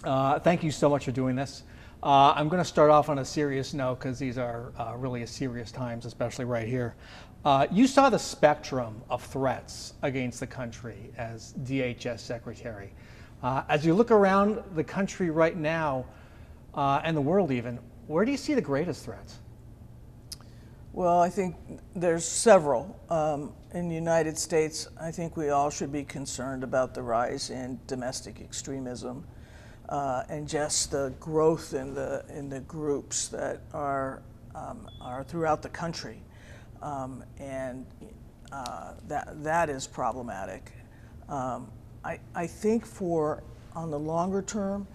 Thank you so much for doing this. I'm going to start off on a serious note because these are really serious times, especially right here. You saw the spectrum of threats against the country as DHS Secretary. As you look around the country right now, and the world even, where do you see the greatest threats? Well, I think there's several. In the United States, I think we all should be concerned about the rise in domestic extremism and just the growth in the groups that are throughout the country, that is problematic. I think on the longer term,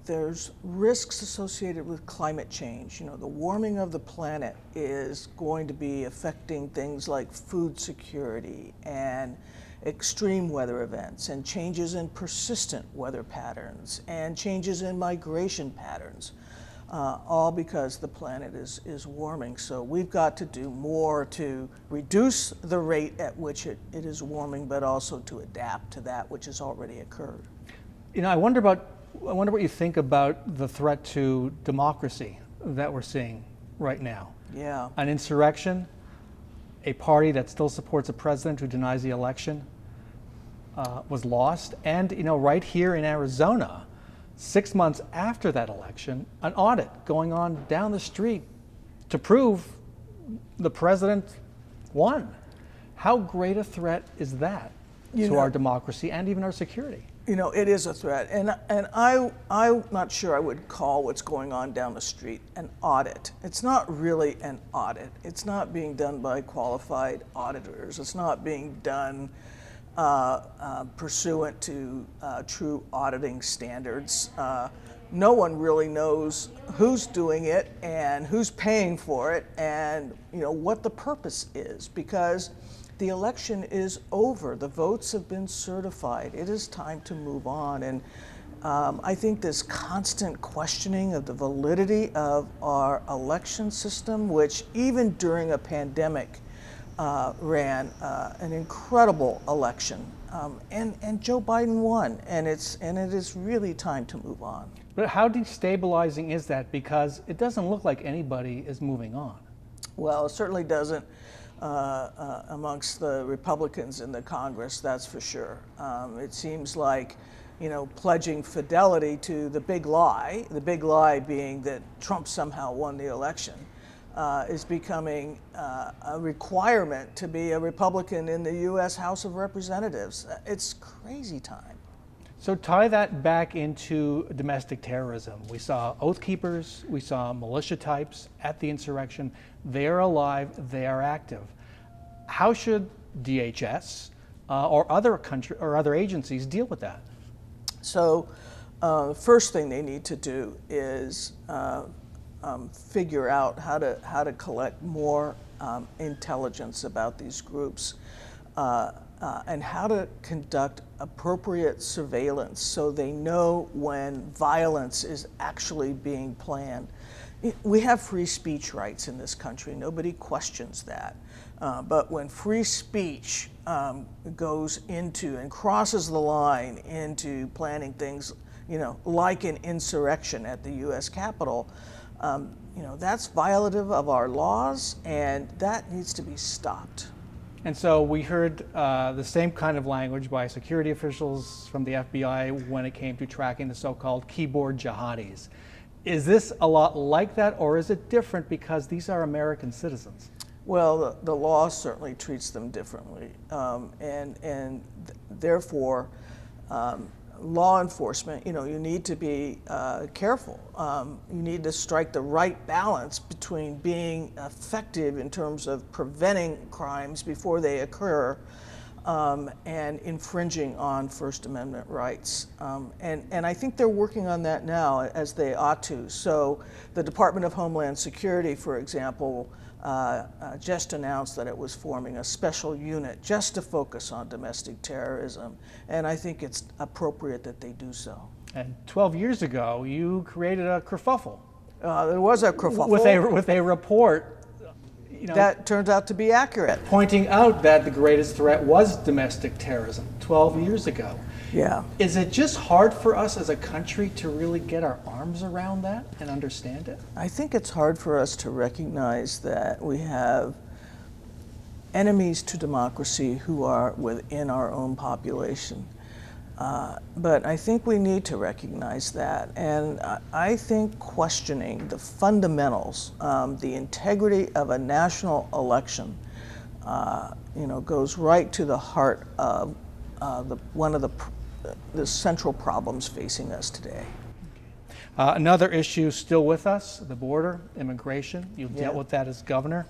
there's risks associated with climate change. You know, the warming of the planet is going to be affecting things like food security and extreme weather events and changes in persistent weather patterns and changes in migration patterns, all because the planet is warming. So we've got to do more to reduce the rate at which it is warming, but also to adapt to that which has already occurred. You know, I wonder what you think about the threat to democracy that we're seeing right now. Yeah. An insurrection, a party that still supports a president who denies the election was lost, and you know, right here in Arizona, 6 months after that election, an audit going on down the street to prove the president won. How great a threat is that to our democracy and even our security? You know, it is a threat, and I'm not sure I would call what's going on down the street an audit. It's not really an audit. It's not being done by qualified auditors. It's not being done pursuant to true auditing standards. No one really knows who's doing it and who's paying for it, and you know what the purpose is, because the election is over. The votes have been certified. It is time to move on. And I think this constant questioning of the validity of our election system, which even during a pandemic ran an incredible election, and Joe Biden won. And it is really time to move on. But how destabilizing is that? Because it doesn't look like anybody is moving on. Well, it certainly doesn't. Amongst the Republicans in the Congress, that's for sure. It seems like, you know, pledging fidelity to the big lie being that Trump somehow won the election, is becoming a requirement to be a Republican in the U.S. House of Representatives. It's crazy time. So tie that back into domestic terrorism. We saw Oath Keepers, we saw militia types at the insurrection. They are alive, they are active. How should DHS or other agencies deal with that? So the first thing they need to do is figure out how to collect more intelligence about these groups. And how to conduct appropriate surveillance so they know when violence is actually being planned. We have free speech rights in this country. Nobody questions that. But when free speech goes into and crosses the line into planning things, you know, like an insurrection at the U.S. Capitol, you know, that's violative of our laws, and that needs to be stopped. And so we heard the same kind of language by security officials from the FBI when it came to tracking the so-called keyboard jihadis. Is this a lot like that, or is it different because these are American citizens? Well, the law certainly treats them differently, and therefore, law enforcement, you know, you need to be careful. You need to strike the right balance between being effective in terms of preventing crimes before they occur and infringing on First Amendment rights. And I think they're working on that now, as they ought to. So the Department of Homeland Security, for example, just announced that it was forming a special unit just to focus on domestic terrorism, and I think it's appropriate that they do so. And 12 years ago, you created a kerfuffle. There was a kerfuffle. With a report, you know, that turns out to be accurate. Pointing out that the greatest threat was domestic terrorism 12 years ago. Yeah. Is it just hard for us as a country to really get our arms around that and understand it? I think it's hard for us to recognize that we have enemies to democracy who are within our own population. But I think we need to recognize that. And I think questioning the fundamentals, the integrity of a national election, goes right to the heart of one of the central problems facing us today. Another issue still with us, the border, immigration. You've dealt with that as governor.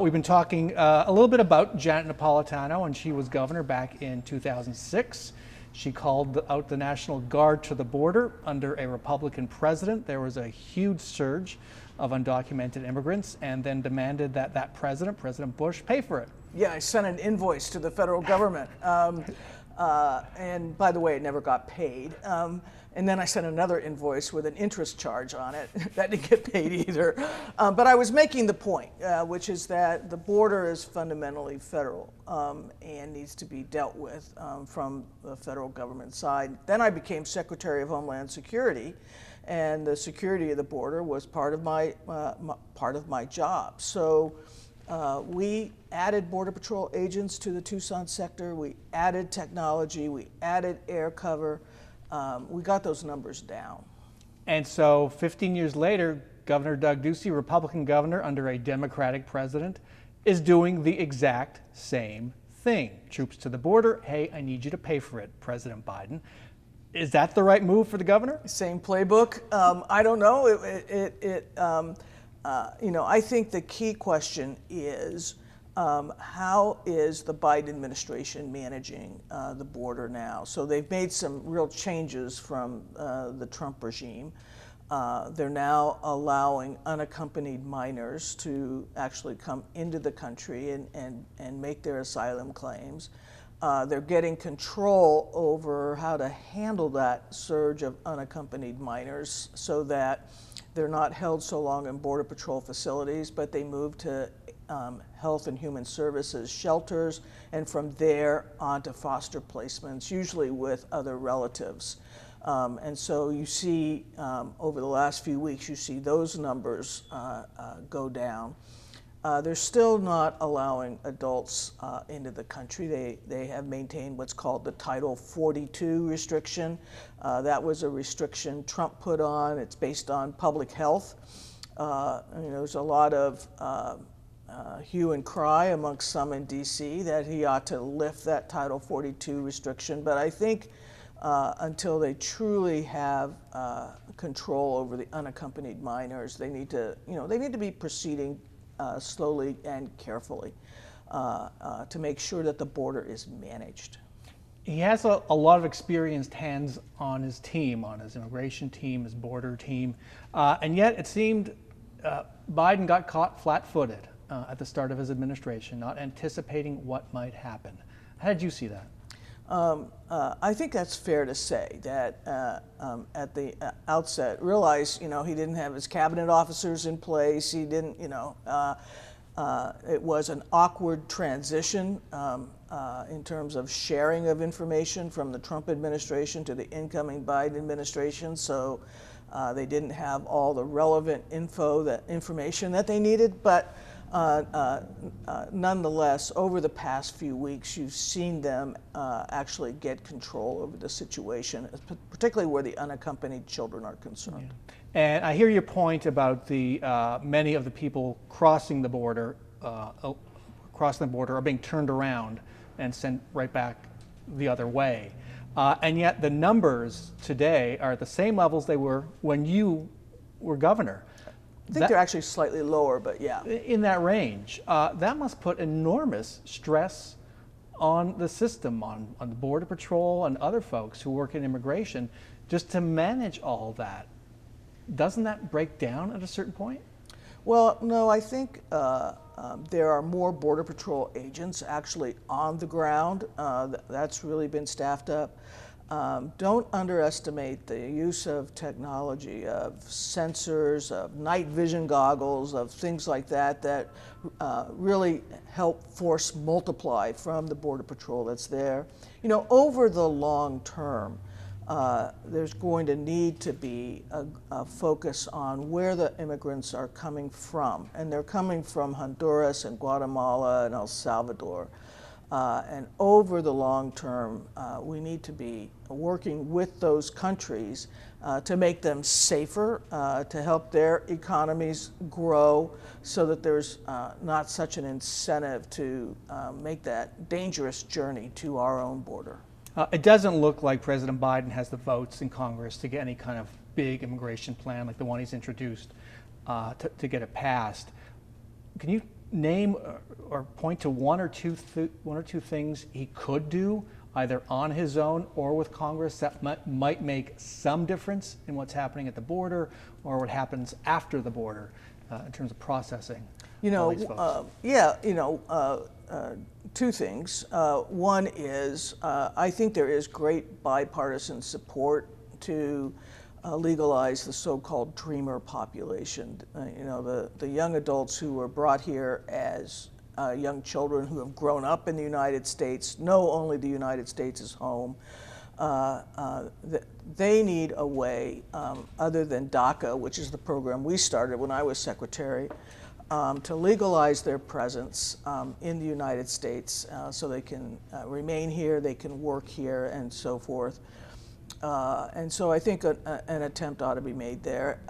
We've been talking a little bit about Janet Napolitano when she was governor back in 2006. She called out the National Guard to the border under a Republican president. There was a huge surge of undocumented immigrants, and then demanded that that president, President Bush, pay for it. Yeah, I sent an invoice to the federal government. And by the way, it never got paid. And then I sent another invoice with an interest charge on it. That didn't get paid either. But I was making the point, which is that the border is fundamentally federal and needs to be dealt with from the federal government side. Then I became Secretary of Homeland Security, and the security of the border was part of my job. So we added Border Patrol agents to the Tucson sector. We added technology. We added air cover. We got those numbers down. And so 15 years later, Governor Doug Ducey, Republican governor under a Democratic president, is doing the exact same thing. Troops to the border. Hey, I need you to pay for it, President Biden. Is that the right move for the governor? Same playbook. I don't know. I think the key question is how is the Biden administration managing the border now? So they've made some real changes from the Trump regime. They're now allowing unaccompanied minors to actually come into the country and make their asylum claims. They're getting control over how to handle that surge of unaccompanied minors so that they're not held so long in Border Patrol facilities, but they move to Health and Human Services shelters, and from there on to foster placements, usually with other relatives. And so you see, over the last few weeks, you see those numbers go down. They're still not allowing adults into the country. They have maintained what's called the Title 42 restriction. That was a restriction Trump put on. It's based on public health. There's a lot of hue and cry amongst some in DC that he ought to lift that Title 42 restriction. But I think until they truly have control over the unaccompanied minors, they need to be proceeding slowly and carefully to make sure that the border is managed. He has a lot of experienced hands on his team, on his immigration team, his border team, and yet it seemed Biden got caught flat-footed at the start of his administration, not anticipating what might happen. How did you see that? I think that's fair to say that at the outset, realize he didn't have his cabinet officers in place. He didn't, it was an awkward transition in terms of sharing of information from the Trump administration to the incoming Biden administration. So they didn't have all the relevant information that they needed, but. Nonetheless, over the past few weeks, you've seen them actually get control over the situation, particularly where the unaccompanied children are concerned. Yeah. And I hear your point about the many of the people crossing the border are being turned around and sent right back the other way. And yet the numbers today are at the same levels they were when you were governor. I think they're actually slightly lower, but yeah. In that range. That must put enormous stress on the system, on the Border Patrol and other folks who work in immigration, just to manage all that. Doesn't that break down at a certain point? Well, no, I think there are more Border Patrol agents actually on the ground. That's really been staffed up. don't underestimate the use of technology, of sensors, of night vision goggles, of things like that that really help force multiply from the Border Patrol that's there. You know, over the long term, there's going to need to be a focus on where the immigrants are coming from. And they're coming from Honduras and Guatemala and El Salvador. And over the long term, we need to be working with those countries to make them safer, to help their economies grow so that there's not such an incentive to make that dangerous journey to our own border. It doesn't look like President Biden has the votes in Congress to get any kind of big immigration plan like the one he's introduced to get it passed. Can you name or point to one or two things he could do, either on his own or with Congress, that might make some difference in what's happening at the border or what happens after the border in terms of processing? You know, two things. One is I think there is great bipartisan support to legalize the so-called dreamer population. You know, the young adults who were brought here as young children who have grown up in the United States, know only the United States is home. They need a way, other than DACA, which is the program we started when I was secretary, to legalize their presence in the United States so they can remain here, they can work here, and so forth. And so I think an attempt ought to be made there.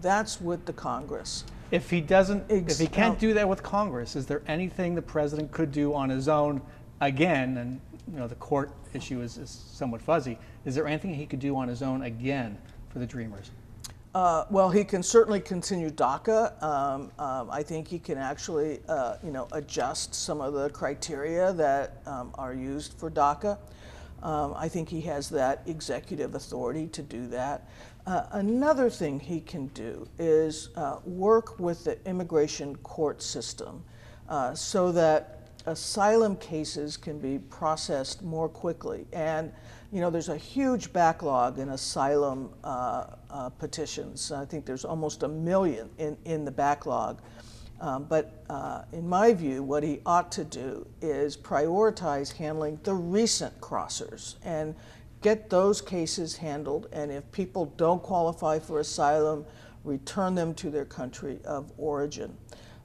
That's with the Congress. If he can't do that with Congress, is there anything the president could do on his own again? And you know, the court issue is somewhat fuzzy. Is there anything he could do on his own again for the Dreamers? Well, he can certainly continue DACA. I think he can actually, adjust some of the criteria that are used for DACA. I think he has that executive authority to do that. Another thing he can do is work with the immigration court system so that asylum cases can be processed more quickly. And you know, there's a huge backlog in asylum petitions. I think there's almost 1 million in the backlog. But in my view, what he ought to do is prioritize handling the recent crossers and get those cases handled. And if people don't qualify for asylum, return them to their country of origin.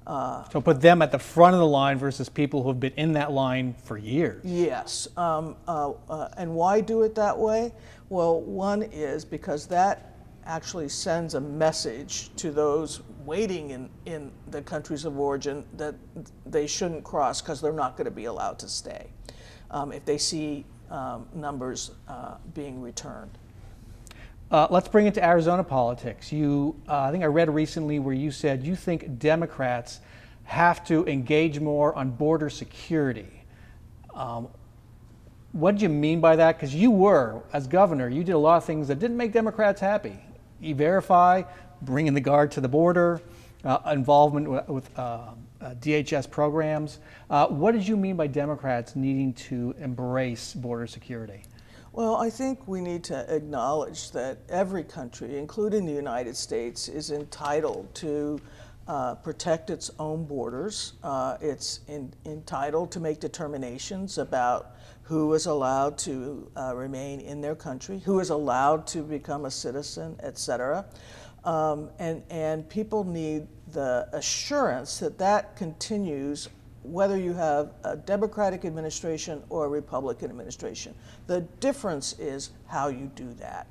So put them at the front of the line versus people who have been in that line for years. Yes. And why do it that way? Well, one is because that actually sends a message to those waiting in the countries of origin that they shouldn't cross because they're not going to be allowed to stay if they see numbers being returned. Let's bring it to Arizona politics. I think I read recently where you said you think Democrats have to engage more on border security. What do you mean by that? Because you were, as governor, you did a lot of things that didn't make Democrats happy. E-Verify, bringing the guard to the border, involvement with DHS programs. What did you mean by Democrats needing to embrace border security? Well, I think we need to acknowledge that every country, including the United States, is entitled to protect its own borders. It's entitled to make determinations about who is allowed to remain in their country, who is allowed to become a citizen, et cetera. And people need the assurance that that continues whether you have a Democratic administration or a Republican administration. The difference is how you do that.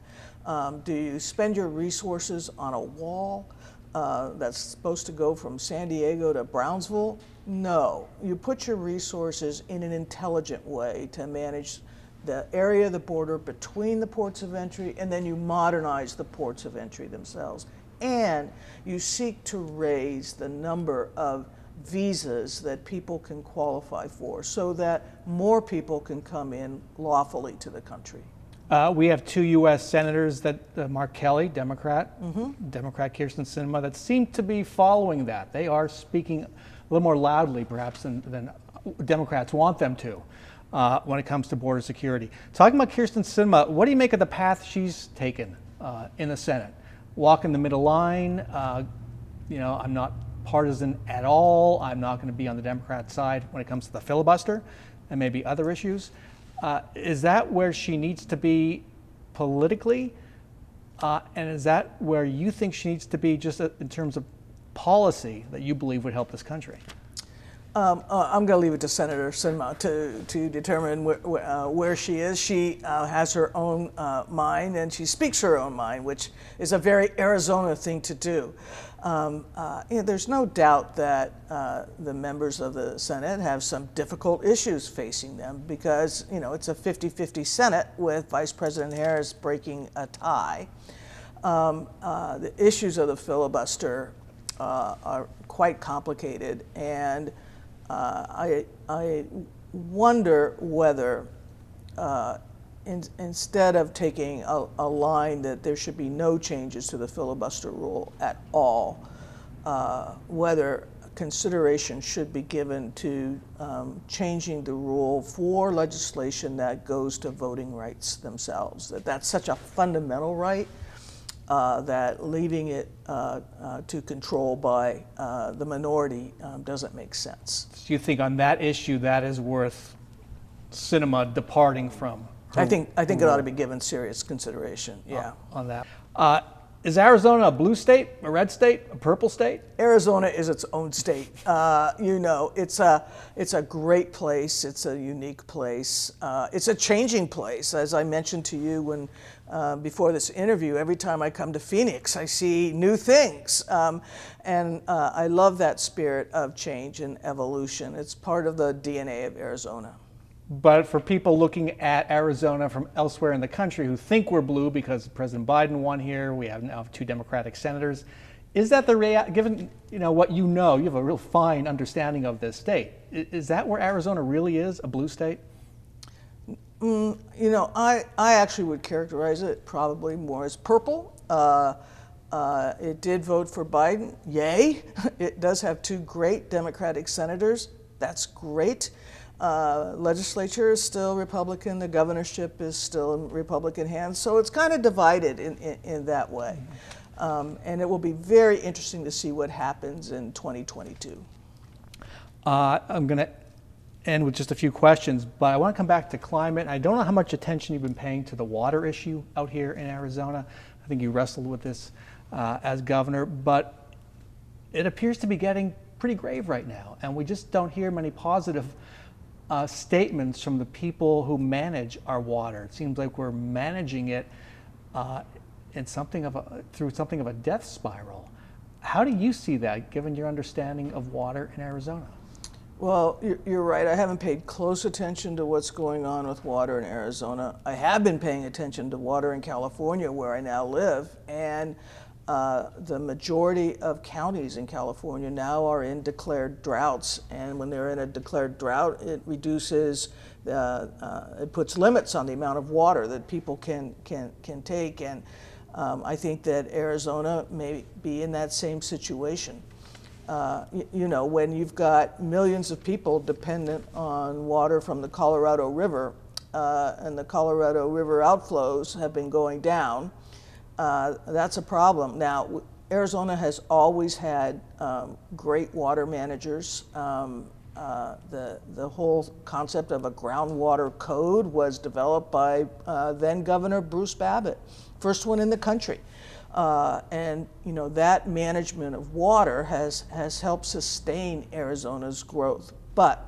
Do you spend your resources on a wall that's supposed to go from San Diego to Brownsville? No. You put your resources in an intelligent way to manage the area of the border between the ports of entry, and then you modernize the ports of entry themselves. And you seek to raise the number of visas that people can qualify for so that more people can come in lawfully to the country. We have 2 U.S. senators, Mark Kelly, Democrat, Democrat Kirsten Cinema, that seem to be following that. They are speaking a little more loudly, perhaps, than Democrats want them to. when it comes to border security. Talking about Kirsten Cinema, what do you make of the path she's taken in the Senate? Walking the middle line, I'm not partisan at all. I'm not going to be on the Democrat side when it comes to the filibuster and maybe other issues. Is that where she needs to be politically? And is that where you think she needs to be just in terms of policy that you believe would help this country? I'm going to leave it to Senator Cinema to determine where she is. She has her own mind, and she speaks her own mind, which is a very Arizona thing to do. There's no doubt that the members of the Senate have some difficult issues facing them because, it's a 50-50 Senate with Vice President Harris breaking a tie. The issues of the filibuster are quite complicated, and I wonder whether instead of taking a line that there should be no changes to the filibuster rule at all, whether consideration should be given to changing the rule for legislation that goes to voting rights themselves. That's such a fundamental right that leaving it to control by the minority doesn't make sense. Do you think on that issue that is worth Cinema departing from? I think it ought to be given serious consideration. Yeah. On that. Is Arizona a blue state, a red state, a purple state? Arizona is its own state. It's a great place. It's a unique place. It's a changing place. As I mentioned to you when before this interview, every time I come to Phoenix, I see new things. And I love that spirit of change and evolution. It's part of the DNA of Arizona. But for people looking at Arizona from elsewhere in the country who think we're blue because President Biden won here, we have now 2 Democratic senators, is that given what you have a real fine understanding of this state, is that where Arizona really is, a blue state? I actually would characterize it probably more as purple. It did vote for Biden, yay. It does have 2 great Democratic senators, that's great. Legislature is still Republican, the governorship is still in Republican hands, so it's kind of divided in that way. And it will be very interesting to see what happens in 2022. I'm going to end with just a few questions, but I want to come back to climate. I don't know how much attention you've been paying to the water issue out here in Arizona. I think you wrestled with this as governor, but it appears to be getting pretty grave right now, and we just don't hear many positive statements from the people who manage our water. It seems like we're managing it through something of a death spiral. How do you see that, given your understanding of water in Arizona? Well, you're right. I haven't paid close attention to what's going on with water in Arizona. I have been paying attention to water in California, where I now live, and the majority of counties in California now are in declared droughts, and when they're in a declared drought, it reduces, it puts limits on the amount of water that people can take, and I think that Arizona may be in that same situation. When you've got millions of people dependent on water from the Colorado River, and the Colorado River outflows have been going down, that's a problem. Now, Arizona has always had great water managers. The whole concept of a groundwater code was developed by then Governor Bruce Babbitt, first one in the country. And that management of water has helped sustain Arizona's growth. But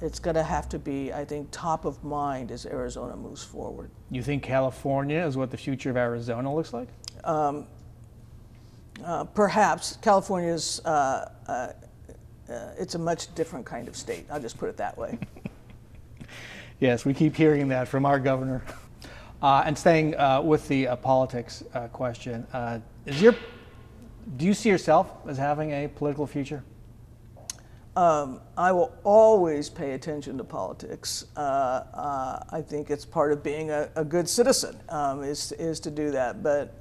it's going to have to be, I think, top of mind as Arizona moves forward. You think California is what the future of Arizona looks like? Perhaps. California's, it's a much different kind of state. I'll just put it that way. Yes, we keep hearing that from our governor. And staying with the politics question, do you see yourself as having a political future? I will always pay attention to politics. I think it's part of being a good citizen, is to do that. But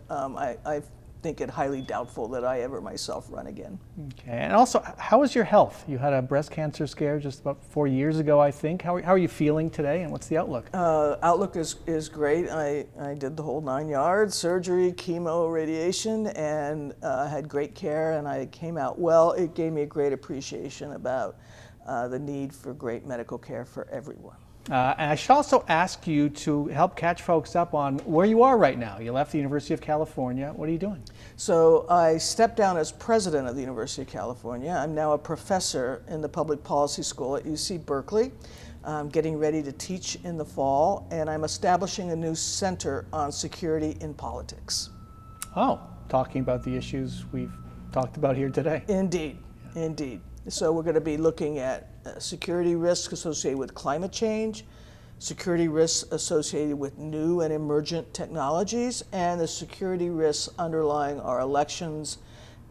think it highly doubtful that I ever myself run again. Okay, and also, how is your health? You had a breast cancer scare just about 4 years ago, I think. How are you feeling today, and what's the outlook? Outlook is great. I did the whole 9 yards, surgery, chemo, radiation, and had great care, and I came out well. It gave me a great appreciation about the need for great medical care for everyone. And I should also ask you to help catch folks up on where you are right now. You left the University of California. What are you doing? So I stepped down as president of the University of California. I'm now a professor in the public policy school at UC Berkeley. I'm getting ready to teach in the fall, and I'm establishing a new center on security in politics. Oh, talking about the issues we've talked about here today. Indeed, indeed. So we're going to be looking at security risks associated with climate change, security risks associated with new and emergent technologies, and the security risks underlying our elections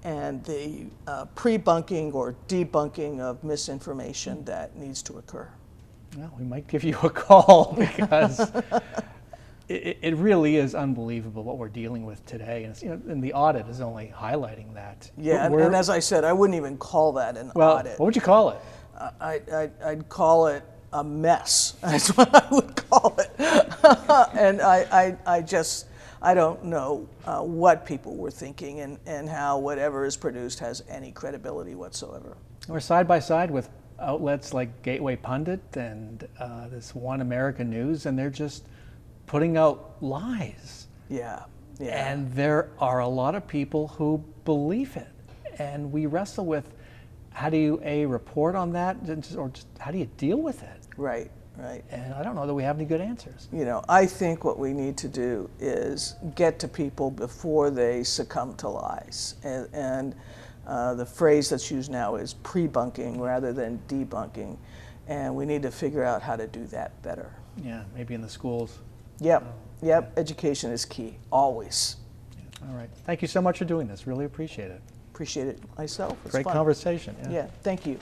and the pre-bunking or debunking of misinformation that needs to occur. Well, we might give you a call because it really is unbelievable what we're dealing with today, and, and the audit is only highlighting that. Yeah, and as I said, I wouldn't even call that an audit. What would you call it? I'd call it a mess. That's what I would call it. And I don't know what people were thinking and how whatever is produced has any credibility whatsoever. We're side by side with outlets like Gateway Pundit and this One America News, and they're just putting out lies. Yeah. And there are a lot of people who believe it. And we wrestle with, how do you, A, report on that, or just how do you deal with it? Right. And I don't know that we have any good answers. I think what we need to do is get to people before they succumb to lies. And the phrase that's used now is pre-bunking rather than debunking. And we need to figure out how to do that better. Yeah, maybe in the schools. Yep, education is key, always. All right, thank you so much for doing this, really appreciate it. Appreciate it myself. It's Great fun. conversation. Yeah, thank you.